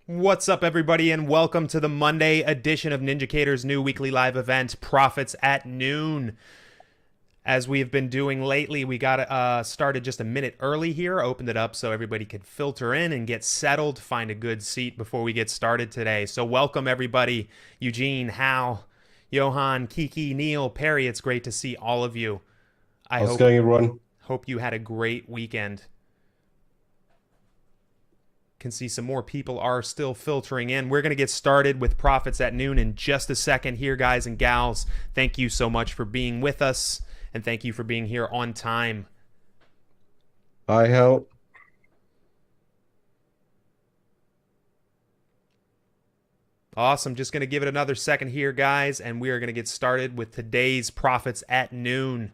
What's up, everybody, and welcome to the Monday edition of Ninjacators' new weekly live event, Profits at Noon. As we've been doing lately, we got started just a minute early here, opened it up so everybody could filter in and get settled, find a good seat before we get started today. So welcome, everybody. Eugene, Hal, Johan, Kiki, Neil, Perry, it's great to see all of you. I How's it going, everyone? hope you had a great weekend. Can see some more people are still filtering in. We're going to get started with Profits at Noon in just a second here, guys and gals. Thank you so much for being with us, and thank you for being here on time. Hi, Hal. Awesome. Just going to give it another second here, guys, and we are going to get started with today's Profits at Noon.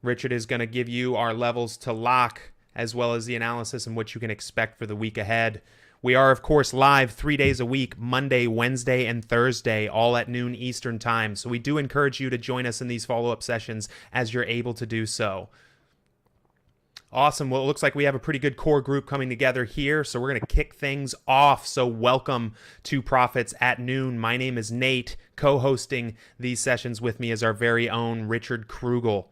Richard is going to give you our levels to lock, as well as the analysis and what you can expect for the week ahead. We are, of course, live 3 days a week, Monday, Wednesday, and Thursday, all at noon Eastern time. So we do encourage you to join us in these follow-up sessions as you're able to do so. Awesome. Well, it looks like we have a pretty good core group coming together here, so we're going to kick things off. So welcome to Profits at Noon. My name is Nate. Co-hosting these sessions with me is our very own Richard Krugel.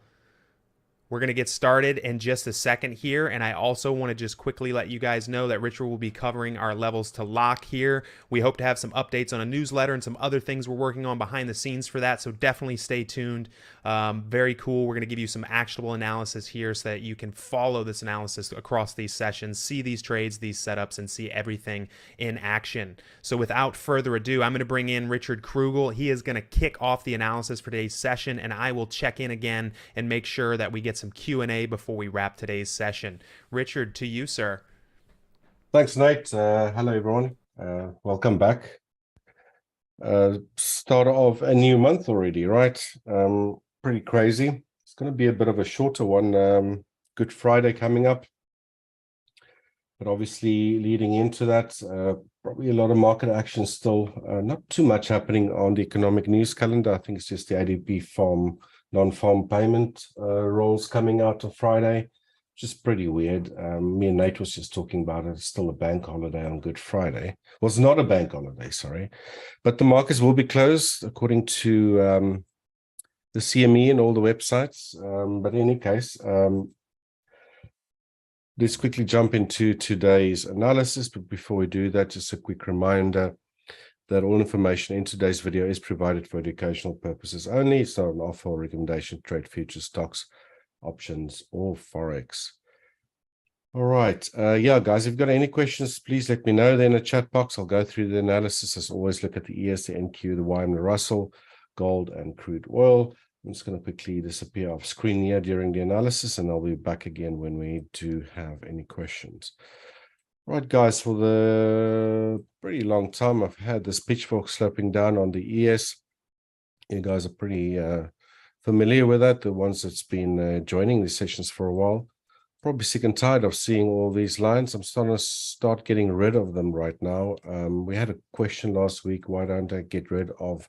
We're going to get started in just a second here, and I also want to just quickly let you guys know that Richard will be covering our levels to lock here. We hope to have some updates on a newsletter and some other things we're working on behind the scenes for that, so definitely stay tuned. Very cool. We're going to give you some actionable analysis here so that you can follow this analysis across these sessions, see these trades, these setups, and see everything in action. So without further ado, I'm going to bring in Richard Krugel. He is going to kick off the analysis for today's session, and I will check in again and make sure that we get some Q&A before we wrap today's session. Richard, to you, sir. Thanks, Nate. Hello, everyone. Welcome back. Start of a new month already, right? Pretty crazy. It's going to be a bit of a shorter one. Good Friday coming up. But obviously, leading into that, probably a lot of market action still. Not too much happening on the economic news calendar. I think it's just the ADP farm non-farm payment rolls coming out on Friday, which is pretty weird. Me and Nate was just talking about it. It's still a bank holiday on Good Friday. Well, it's not a bank holiday, sorry. But the markets will be closed according to the CME and all the websites. But in any case, let's quickly jump into today's analysis. But before we do that, just a quick reminder that all information in today's video is provided for educational purposes only. It's not an offer or recommendation to trade futures, stocks, options, or Forex. All right. Yeah, guys, if you've got any questions, please let me know. Then in the chat box, I'll go through the analysis. As always, look at the ES, the NQ, the Y, and the Russell, gold, and crude oil. I'm just going to quickly disappear off screen here during the analysis, and I'll be back again when we do have any questions. Right, guys, for the pretty long time, I've had this pitchfork sloping down on the ES. You guys are pretty familiar with that, the ones that's been joining these sessions for a while. Probably sick and tired of seeing all these lines. I'm starting to start getting rid of them right now. We had a question last week, why don't I get rid of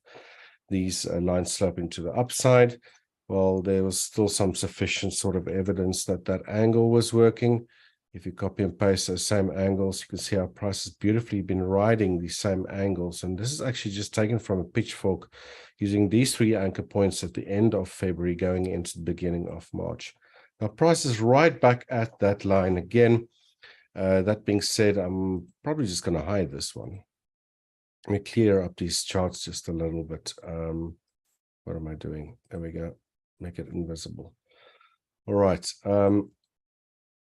these lines sloping to the upside? Well, there was still some sufficient sort of evidence that that angle was working. If you copy and paste those same angles, you can see our price has beautifully been riding these same angles. And this is actually just taken from a pitchfork using these three anchor points at the end of February going into the beginning of March. Now, price is right back at that line again. That being said, I'm probably just going to hide this one. Let me clear up these charts just a little bit. What am I doing? There we go. Make it invisible. All right.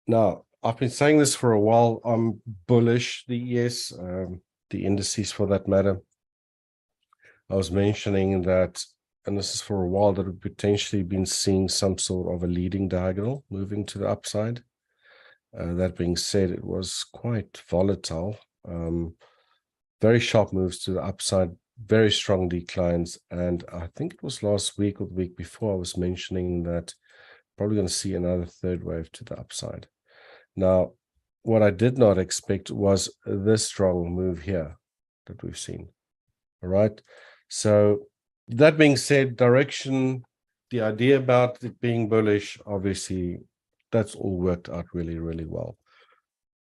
Now, I've been saying this for a while. I'm bullish the ES, the indices for that matter. I was mentioning that, and this is for a while, that we've potentially been seeing some sort of a leading diagonal moving to the upside. That being said, it was quite volatile. Very sharp moves to the upside, very strong declines. And I think it was last week or the week before I was mentioning that probably going to see another third wave to the upside. Now, what I did not expect was this strong move here that we've seen. All right. So that being said, direction, the idea about it being bullish, obviously, that's all worked out really, really well.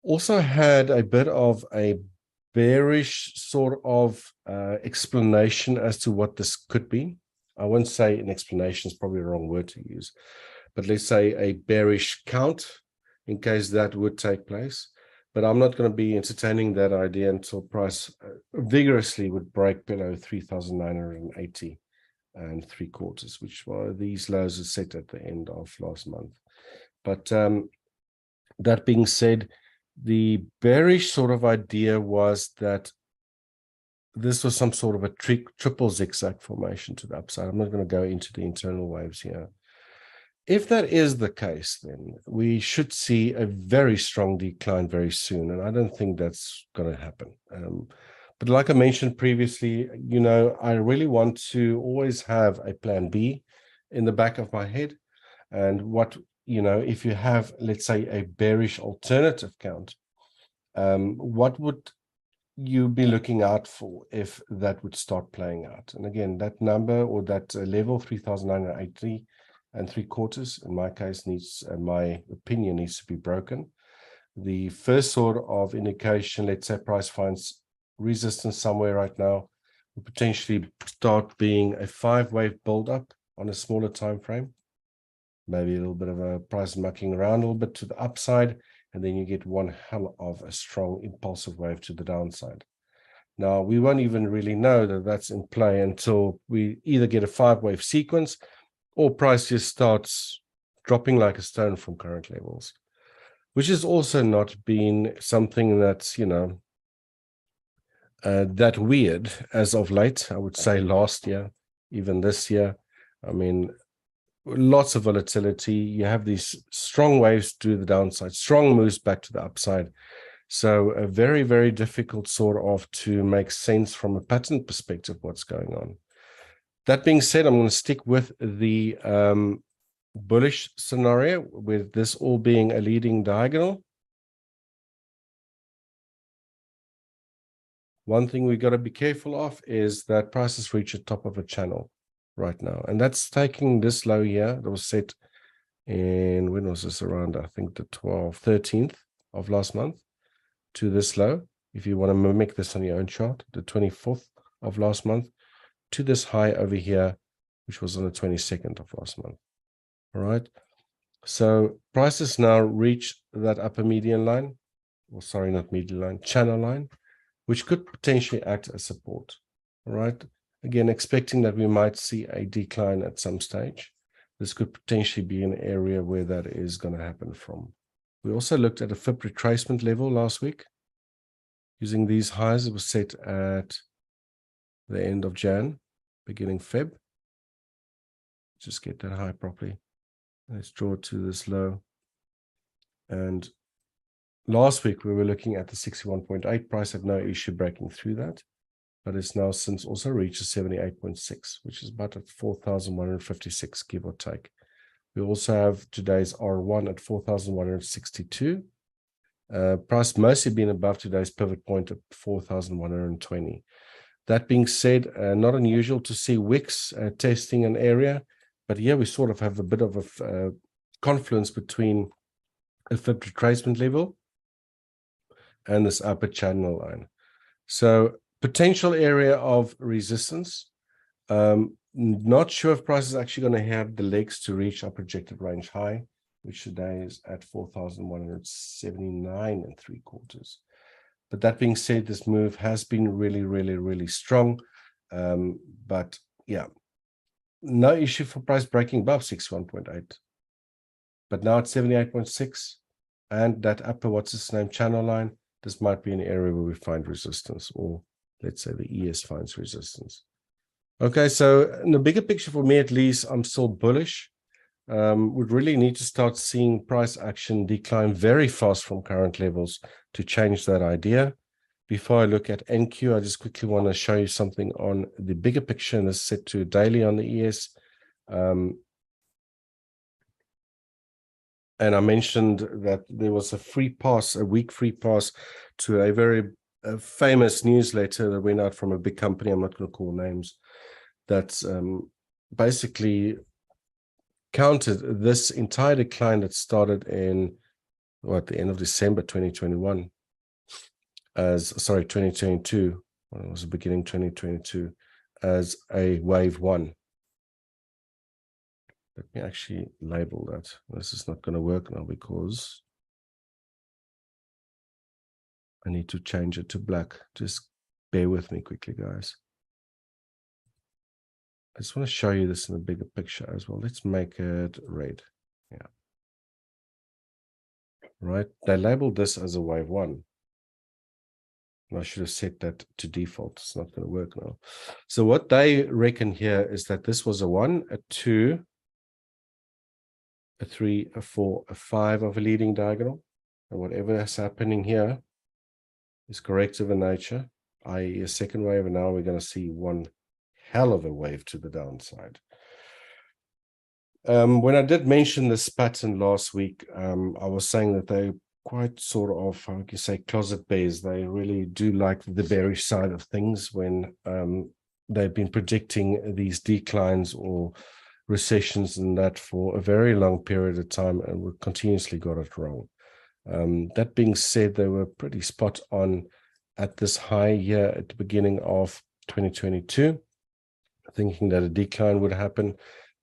Also had a bit of a bearish sort of explanation as to what this could be. I won't say an explanation is probably the wrong word to use, but let's say a bearish count in case that would take place. But I'm not going to be entertaining that idea until price vigorously would break below 3,980 and 3/4, which were these lows are set at the end of last month. But that being said, the bearish sort of idea was that this was some sort of a triple zigzag formation to the upside. I'm not going to go into the internal waves here. If that is the case, then we should see a very strong decline very soon. And I don't think that's going to happen. But like I mentioned previously, you know, I really want to always have a plan B in the back of my head. And what, you know, if you have, let's say, a bearish alternative count, what would you be looking out for if that would start playing out? And again, that number or that level 3,980 and 3/4, in my case, needs, in my opinion, needs to be broken. The first sort of indication, let's say price finds resistance somewhere right now, will potentially start being a 5-wave build-up on a smaller time frame. Maybe a little bit of a price mucking around a little bit to the upside, and then you get one hell of a strong impulsive wave to the downside. Now, we won't even really know that that's in play until we either get a 5-wave sequence or price just starts dropping like a stone from current levels, which has also not been something that's, you know, that weird as of late. I would say last year, even this year. I mean, lots of volatility. You have these strong waves to the downside, strong moves back to the upside. So a very, very difficult sort of to make sense from a pattern perspective what's going on. That being said, I'm going to stick with the bullish scenario, with this all being a leading diagonal. One thing we got to be careful of is that prices reach the top of a channel right now, and that's taking this low here that was set in, when was this, around, I think, the 13th of last month, to this low. If you want to mimic this on your own chart, the 24th of last month to this high over here, which was on the 22nd of last month. All right, so prices now reach that upper median line, or sorry, not median line, channel line, which could potentially act as support. All right, again, expecting that we might see a decline at some stage. This could potentially be an area where that is going to happen from. We also looked at a FIB retracement level last week. Using these highs, it was set at the end of Jan, beginning Feb. Just get that high properly. Let's draw it to this low. And last week, we were looking at the 61.8 price, had no issue breaking through that. But it's now since also reached 78.6, which is about at 4,156, give or take. We also have today's R1 at 4,162. Price mostly been above today's pivot point at 4,120. That being said, not unusual to see wicks testing an area, but here we sort of have a bit of a confluence between a FIB retracement level and this upper channel line. So potential area of resistance. Not sure if price is actually going to have the legs to reach our projected range high, which today is at 4,179 and 3/4. But that being said, this move has been really, really, really strong. But yeah, no issue for price breaking above 61.8. But now it's 78.6, and that upper, what's its name, channel line, this might be an area where we find resistance, or let's say the ES finds resistance. Okay, so in the bigger picture, for me at least, I'm still bullish. Would really need to start seeing price action decline very fast from current levels to change that idea. Before I look at NQ, I just quickly want to show you something on the bigger picture, and this is set to daily on the ES. And I mentioned that there was a free pass, a week free pass to a very famous newsletter that went out from a big company. I'm not going to call names. That's basically counted this entire decline that started in the end of December 2021. as, sorry, 2022, well, it was the beginning 2022, as a wave 1. Let me actually label that. This is not going to work now because I need to change it to black. Just bear with me quickly, guys. I just want to show you this in a bigger picture as well. Let's make it red. Yeah. Right. They labeled this as a wave 1. And I should have set that to default. It's not going to work now. So what they reckon here is that this was a 1, a 2, a 3, a 4, a 5 of a leading diagonal. And whatever is happening here is corrective in nature, i.e. a second wave. And now we're going to see one hell of a wave to the downside. When I did mention this pattern last week, I was saying that they quite sort of, how can you say, closet bears. They really do like the bearish side of things when they've been predicting these declines or recessions and that for a very long period of time, and we continuously got it wrong. That being said, they were pretty spot on at this high here at the beginning of 2022, thinking that a decline would happen.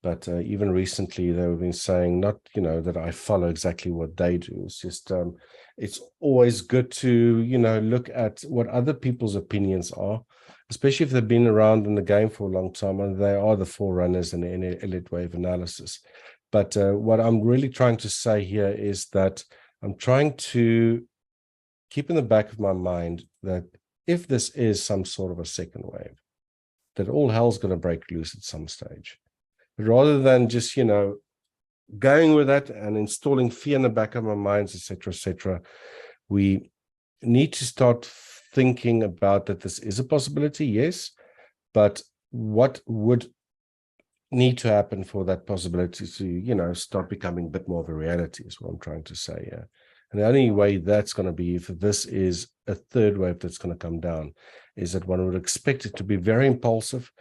But even recently, they've been saying, not, that I follow exactly what they do. It's just, it's always good to, look at what other people's opinions are, especially if they've been around in the game for a long time, and they are the forerunners in the elite wave analysis. But what I'm really trying to say here is that I'm trying to keep in the back of my mind that if this is some sort of a second wave, that all hell's going to break loose at some stage. Rather than just, going with that and installing fear in the back of our minds, etc., we need to start thinking about that this is a possibility, yes, but what would need to happen for that possibility to, start becoming a bit more of a reality is what I'm trying to say here. And the only way that's going to be, if this is a third wave that's going to come down, is that one would expect it to be very impulsive,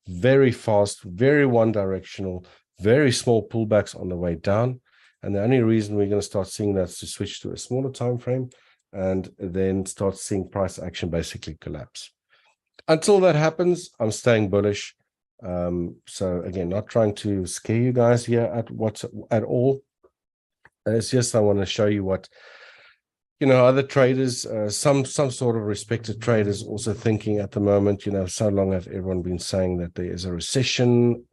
very fast, very one-directional, very small pullbacks on the way down. And the only reason we're going to start seeing that is to switch to a smaller time frame and then start seeing price action basically collapse. Until that happens, I'm staying bullish. So again, not trying to scare you guys here at all. It's just I want to show you what other traders, some sort of respected traders also thinking at the moment. So long have everyone been saying that there is a recession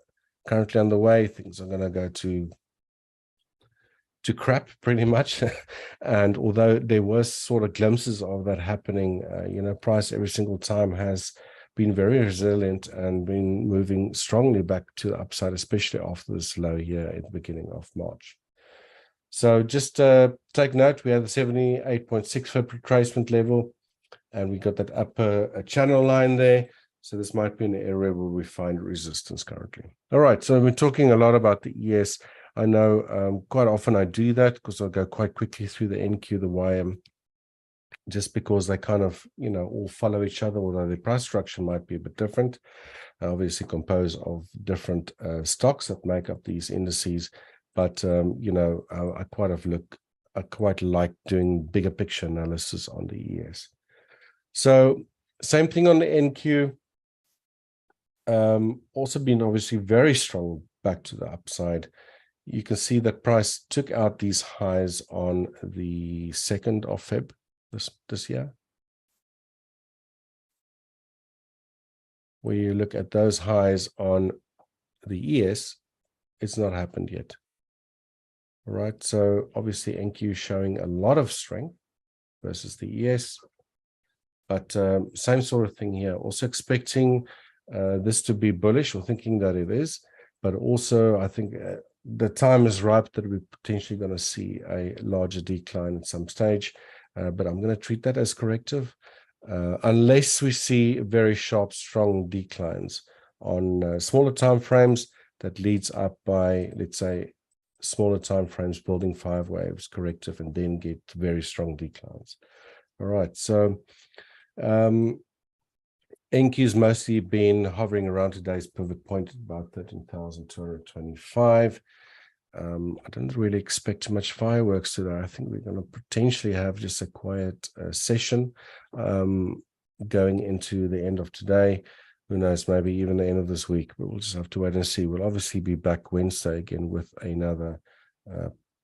currently underway. Things are going to go to crap pretty much. And although there was sort of glimpses of that happening, price every single time has been very resilient and been moving strongly back to the upside, especially after this low here at the beginning of March. So just take note, we have the 78.6 for retracement level, and we got that upper channel line there. So this might be an area where we find resistance currently. All right, so we're talking a lot about the ES. I know quite often I do that because I'll go quite quickly through the NQ, the YM, just because they kind of, all follow each other, although the price structure might be a bit different. Obviously composed of different stocks that make up these indices. But, I quite like doing bigger picture analysis on the ES. So same thing on the NQ. Also been obviously very strong back to the upside. You can see that price took out these highs on the 2nd of Feb this year. Where you look at those highs on the ES, it's not happened yet. All right, so obviously NQ showing a lot of strength versus the ES, but same sort of thing here. Also expecting this to be bullish, or thinking that it is, but also I think the time is ripe that we're potentially going to see a larger decline at some stage, but I'm going to treat that as corrective unless we see very sharp, strong declines on smaller time frames that leads up by, let's say, smaller time frames building 5 waves corrective and then get very strong declines. All right, so NQ's mostly been hovering around today's pivot point at about 13,225. I didn't really expect much fireworks today. I think we're going to potentially have just a quiet session going into the end of today. Who knows, maybe even the end of this week, but we'll just have to wait and see. We'll obviously be back Wednesday again with another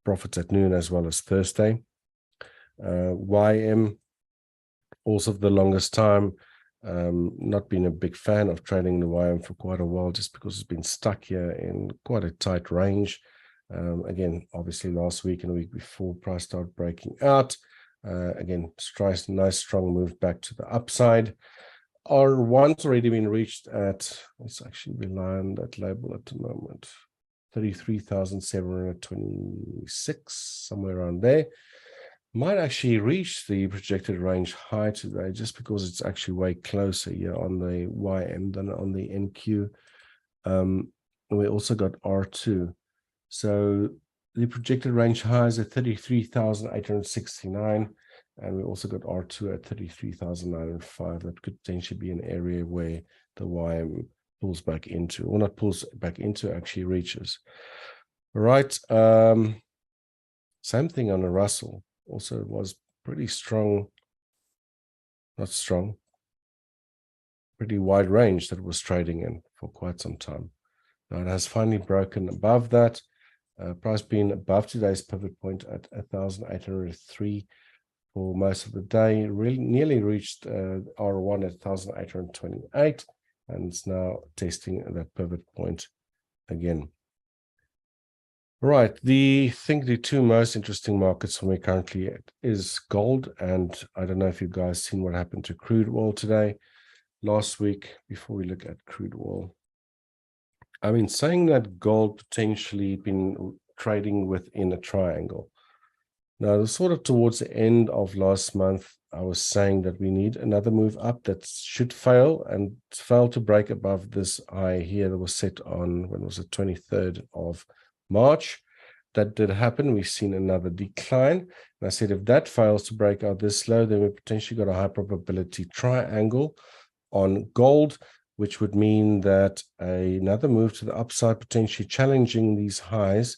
profits at noon as well as Thursday. YM, also for the longest time, not been a big fan of trading the YM for quite a while, just because it's been stuck here in quite a tight range. Again, obviously last week and the week before, price started breaking out. Again, nice strong move back to the upside. R1's already been reached at, let's actually rely on that label at the moment, 33,726, somewhere around there. Might actually reach the projected range high today, just because it's actually way closer here on the YM than on the NQ. We also got R2. So the projected range high is at 33,869. And we also got R2 at 33,905. That could potentially be an area where the YM pulls back into, or not pulls back into, actually reaches. All right. Same thing on the Russell. Also was pretty strong, not strong, pretty wide range that was trading in for quite some time. Now it has finally broken above that. Price being above today's pivot point at 1,803. For most of the day, really nearly reached R1 at 1,828, and it's now testing that pivot point again. Right, I think the two most interesting markets for me currently is gold, and I don't know if you guys seen what happened to crude oil today. Last week, before we look at crude oil, I've been saying that gold potentially been trading within a triangle. Now, sort of towards the end of last month, I was saying that we need another move up that should fail to break above this high here that was set on, when was it, 23rd of March. That did happen. We've seen another decline. And I said, if that fails to break out this low, then we potentially got a high probability triangle on gold, which would mean that another move to the upside, potentially challenging these highs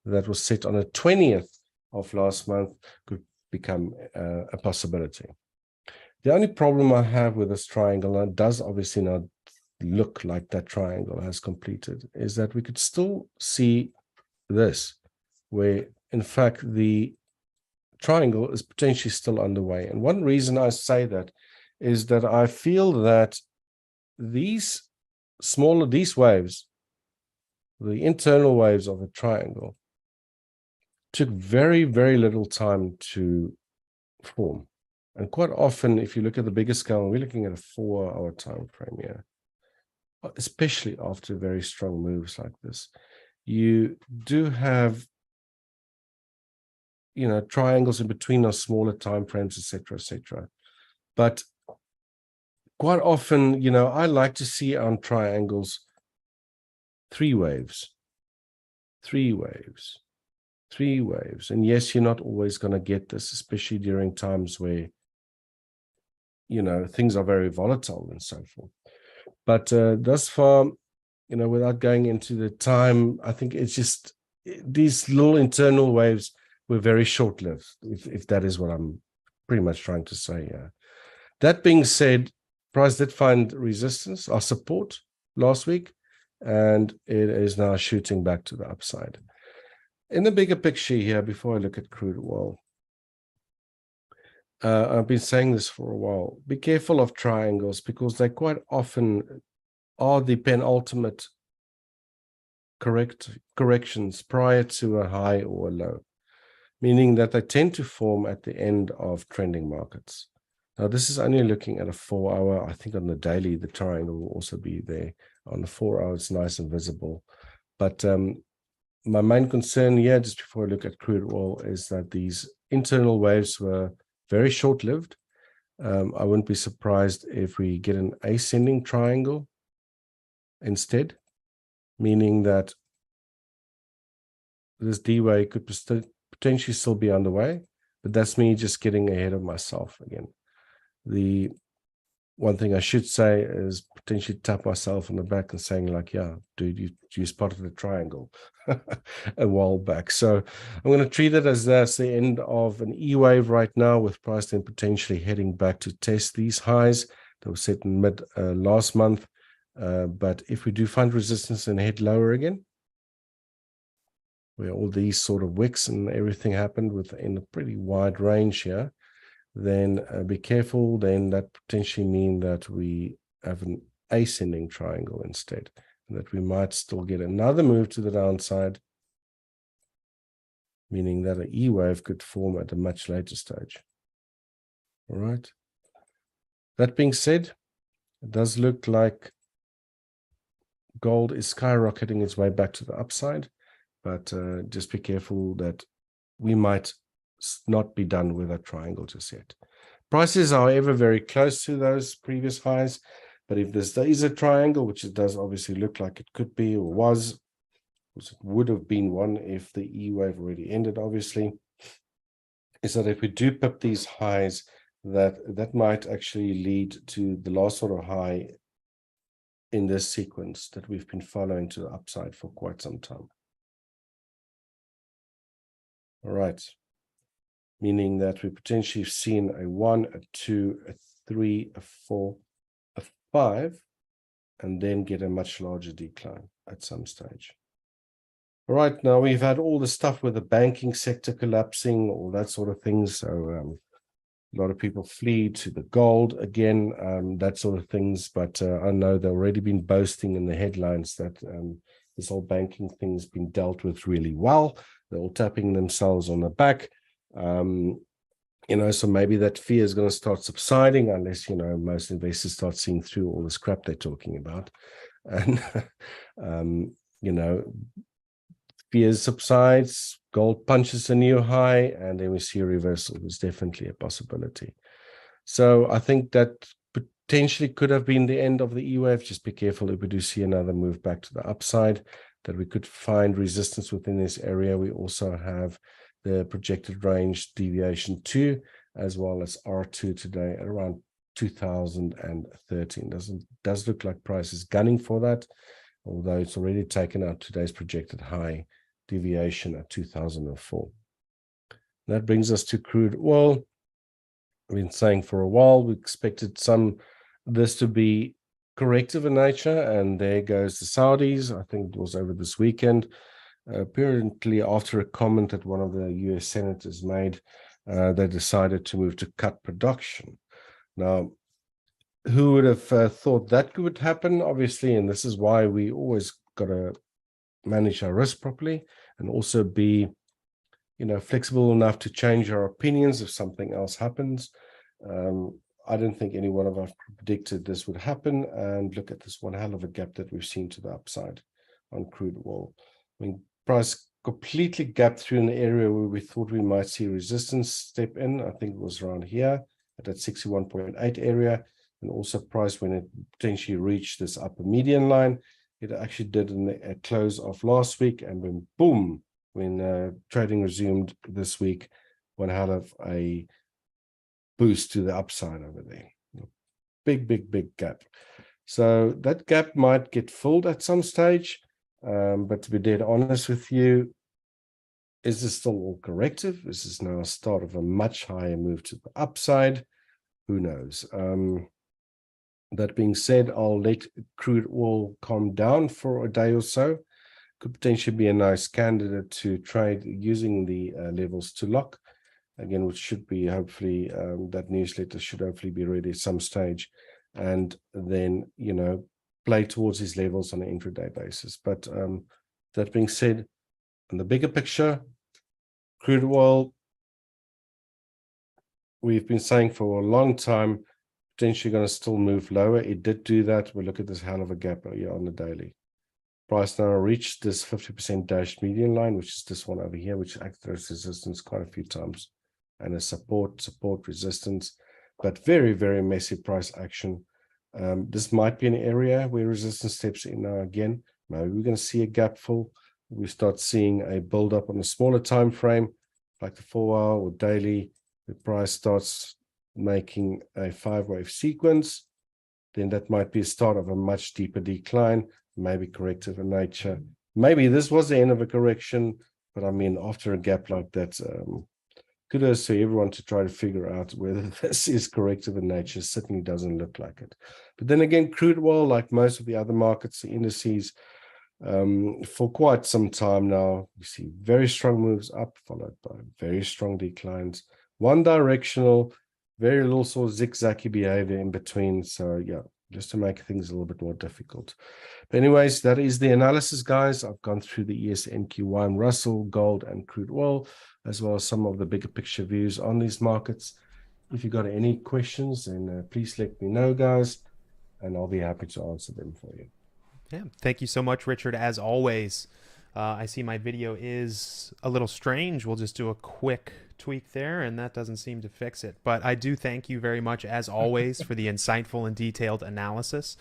that was set on the 20th of last month, could become a possibility. The only problem I have with this triangle, and it does obviously not look like that triangle has completed, is that we could still see this, where in fact the triangle is potentially still underway. And one reason I say that is that I feel that these waves, the internal waves of a triangle, took very, very little time to form. And quite often, if you look at the bigger scale, we're looking at a 4-hour time frame here, especially after very strong moves like this. You do have, triangles in between those smaller time frames, etc., etc. But quite often, I like to see on triangles 3 waves. And yes, you're not always going to get this, especially during times where, things are very volatile and so forth. But thus far, without going into the time, I think it's just these little internal waves were very short-lived, if that is what I'm pretty much trying to say here. That being said, price did find resistance or support last week, and it is now shooting back to the upside. In the bigger picture here, before I look at crude oil, I've been saying this for a while. Be careful of triangles, because they quite often are the penultimate corrections prior to a high or a low, meaning that they tend to form at the end of trending markets. Now, this is only looking at a 4-hour. I think on the daily, the triangle will also be there. On the 4-hour, it's nice and visible. But my main concern here, just before I look at crude oil, is that these internal waves were very short-lived. I wouldn't be surprised if we get an ascending triangle instead, meaning that this D-wave could potentially still be underway, but that's me just getting ahead of myself again. The one thing I should say is potentially tap myself on the back and saying like, yeah, dude, you spotted a triangle a while back. So I'm going to treat it as that's the end of an E wave right now, with price then potentially heading back to test these highs that were set in mid last month. But if we do find resistance and head lower again, where all these sort of wicks and everything happened within a pretty wide range here, then be careful. Then that potentially mean that we have an ascending triangle instead, and that we might still get another move to the downside, meaning that an E wave could form at a much later stage. All right. That being said, it does look like gold is skyrocketing its way back to the upside, but just be careful that we might not be done with that triangle just yet. Prices are however very close to those previous highs, but if this is a triangle, which it does obviously look like it could be or was, which it would have been one if the E wave already ended, obviously, is that if we do pip these highs, that might actually lead to the last sort of high in this sequence that we've been following to the upside for quite some time. All right. Meaning that we potentially have seen a 1, a 2, a 3, a 4, a 5, and then get a much larger decline at some stage. All right, now we've had all the stuff with the banking sector collapsing, all that sort of things. So a lot of people flee to the gold again, that sort of things. But I know they've already been boasting in the headlines that this whole banking thing's been dealt with really well. They're all tapping themselves on the back. So maybe that fear is going to start subsiding unless, most investors start seeing through all this crap they're talking about. And, fear subsides, gold punches a new high, and then we see a reversal. There's definitely a possibility. So I think that potentially could have been the end of the E wave. Just be careful if we do see another move back to the upside, that we could find resistance within this area. We also have the projected range deviation 2, as well as R2 today at around 2013. Does look like price is gunning for that, although it's already taken out today's projected high deviation at 2004. That brings us to crude oil. I've been saying for a while we expected this to be corrective in nature, and there goes the Saudis. I think it was over this weekend. Apparently, after a comment that one of the US senators made, they decided to move to cut production. Now, who would have thought that would happen? Obviously, and this is why we always got to manage our risk properly and also be, flexible enough to change our opinions if something else happens. I don't think any one of us predicted this would happen, and look at this one hell of a gap that we've seen to the upside on crude oil. I mean, price completely gapped through an area where we thought we might see resistance step in. I think it was around here at that 61.8 area, and also price when it potentially reached this upper median line. It actually did in the close of last week, and then boom, when trading resumed this week, one hell of a boost to the upside over there. Big gap. So that gap might get filled at some stage, but to be dead honest with you, is this still all corrective? Is this now a start of a much higher move to the upside? Who knows? That being said, I'll let crude oil calm down for a day or so. Could potentially be a nice candidate to trade using the levels to lock. Again, which should be hopefully, that newsletter should hopefully be ready at some stage. And then, play towards these levels on an intraday basis. But that being said, in the bigger picture, crude oil, we've been saying for a long time, potentially going to still move lower. It did do that. We'll look at this hell of a gap here on the daily. Price now reached this 50% dashed median line, which is this one over here, which acted as resistance quite a few times, and a support, resistance, but very, very messy price action. This might be an area where resistance steps in now again. Maybe we're going to see a gap fill. We start seeing a build up on a smaller time frame, like the 4-hour or daily. The price starts making a 5-wave sequence, then that might be a start of a much deeper decline, maybe corrective in nature. Maybe this was the end of a correction, but I mean, after a gap like that, kudos to everyone to try to figure out whether this is corrective in nature. Certainly doesn't look like it. But then again, crude oil, like most of the other markets, the indices, for quite some time now, we see very strong moves up, followed by very strong declines, one directional, very little sort of zigzaggy behavior in between. So yeah, just to make things a little bit more difficult. But anyways, that is the analysis, guys. I've gone through the ES&NQ1, Russell, gold, and crude oil, as well as some of the bigger picture views on these markets. If you got any questions, then please let me know, guys, and I'll be happy to answer them for you. Yeah, thank you so much, Richard, as always. I see my video is a little strange. We'll just do a quick tweak there, and that doesn't seem to fix it. But I do thank you very much, as always, for the insightful and detailed analysis.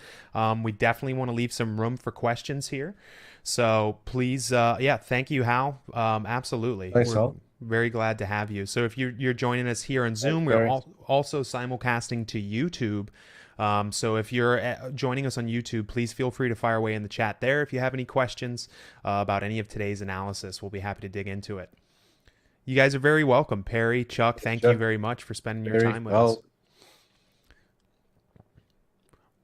We definitely want to leave some room for questions here. So please, yeah, thank you, Hal. Absolutely. Thanks, Hal. Very glad to have you. So if you're joining us here on Zoom, we're also simulcasting to YouTube. So if you're joining us on YouTube, please feel free to fire away in the chat there. If you have any questions about any of today's analysis, we'll be happy to dig into it. You guys are very welcome. Perry, Chuck, thank you very much for spending your time with us.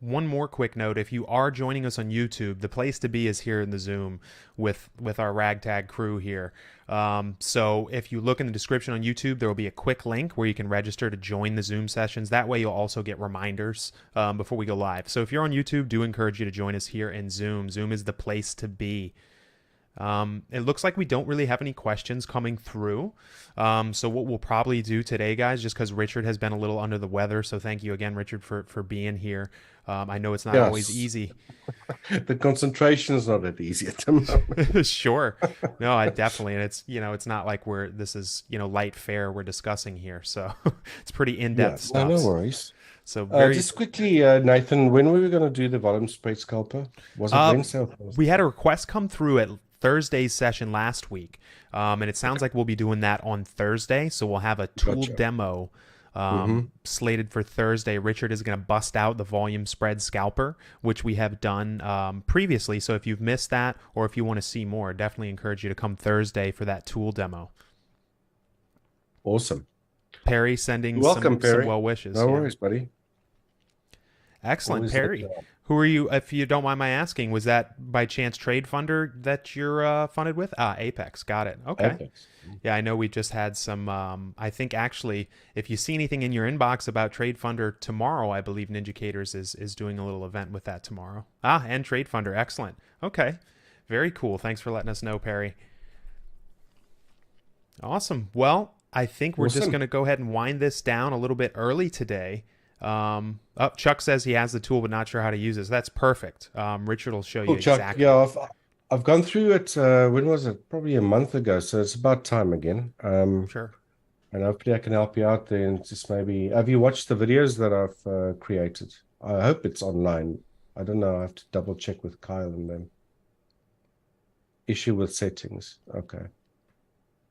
One more quick note, if you are joining us on YouTube, the place to be is here in the Zoom with our ragtag crew here. So if you look in the description on YouTube, there will be a quick link where you can register to join the Zoom sessions. That way you'll also get reminders before we go live. So if you're on YouTube, do encourage you to join us here in Zoom. Zoom is the place to be. It looks like we don't really have any questions coming through. So what we'll probably do today, guys, just because Richard has been a little under the weather, so thank you again, Richard, for being here. I know it's not always easy. The concentration is not that easy at the moment. Sure. No, I definitely, and it's, it's not like this is, light fare we're discussing here. So it's pretty in-depth stuff. No worries. So just quickly, Nathan, when were we going to do the volume spread scalper? Was it Wednesday? We had a request come through at Thursday's session last week, and it sounds like we'll be doing that on Thursday. So we'll have a tool demo slated for Thursday. Richard is going to bust out the volume spread scalper, which we have done previously. So if you've missed that, or if you want to see more, definitely encourage you to come Thursday for that tool demo. Awesome. Perry sending some well wishes. No worries, buddy. Excellent. Always Perry, who are you, if you don't mind my asking, was that by chance Trade Funder that you're funded with? Apex. Got it. Okay. Apex. Yeah, I know we just had some, I think actually, if you see anything in your inbox about Trade Funder tomorrow, I believe Ninjacators is doing a little event with that tomorrow. And Trade Funder. Excellent. Okay. Very cool. Thanks for letting us know, Perry. Awesome. Well, I think we're just going to go ahead and wind this down a little bit early today. Chuck says he has the tool but not sure how to use it. So that's perfect. Richard will show you exactly. Yeah, I've gone through it. When was it? Probably a month ago. So it's about time again. Sure. And hopefully I can help you out there. And just maybe, have you watched the videos that I've created? I hope it's online. I don't know. I have to double check with Kyle and them. Issue with settings. Okay.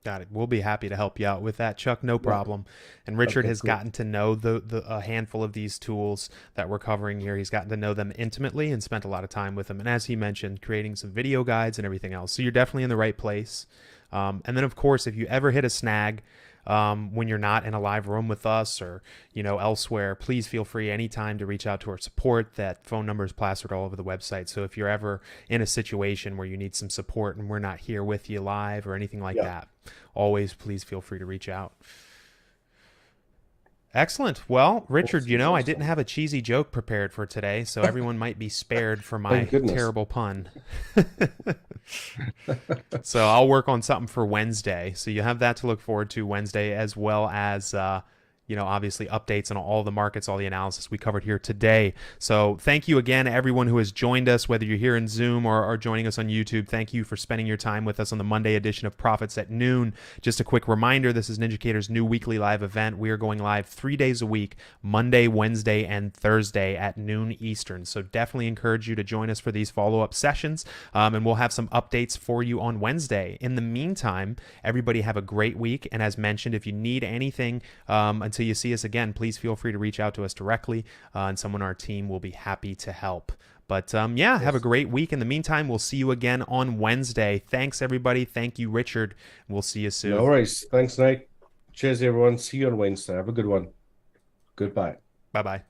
Got it. We'll be happy to help you out with that, Chuck. No problem. And Richard has gotten to know a handful of these tools that we're covering here. He's gotten to know them intimately and spent a lot of time with them. And as he mentioned, creating some video guides and everything else. So you're definitely in the right place. And then, of course, if you ever hit a snag when you're not in a live room with us or, elsewhere, please feel free anytime to reach out to our support. That phone number is plastered all over the website. So if you're ever in a situation where you need some support and we're not here with you live or anything like that, always please feel free to reach out. Excellent. Well, Richard, I didn't have a cheesy joke prepared for today, so everyone might be spared for my terrible pun. So I'll work on something for Wednesday. So you have that to look forward to Wednesday, as well as obviously updates on all the markets, all the analysis we covered here today. So thank you again, everyone who has joined us, whether you're here in Zoom or joining us on YouTube. Thank you for spending your time with us on the Monday edition of Profits at Noon. Just a quick reminder, this is Ninjacators' new weekly live event. We are going live 3 days a week, Monday, Wednesday, and Thursday at noon Eastern. So definitely encourage you to join us for these follow-up sessions, and we'll have some updates for you on Wednesday. In the meantime, everybody have a great week. And as mentioned, if you need anything until until you see us again, please feel free to reach out to us directly, and someone on our team will be happy to help. But yeah, have a great week. In the meantime, we'll see you again on Wednesday. Thanks, everybody. Thank you, Richard. We'll see you soon. No worries. Thanks, Nate. Cheers, everyone. See you on Wednesday. Have a good one. Goodbye. Bye-bye.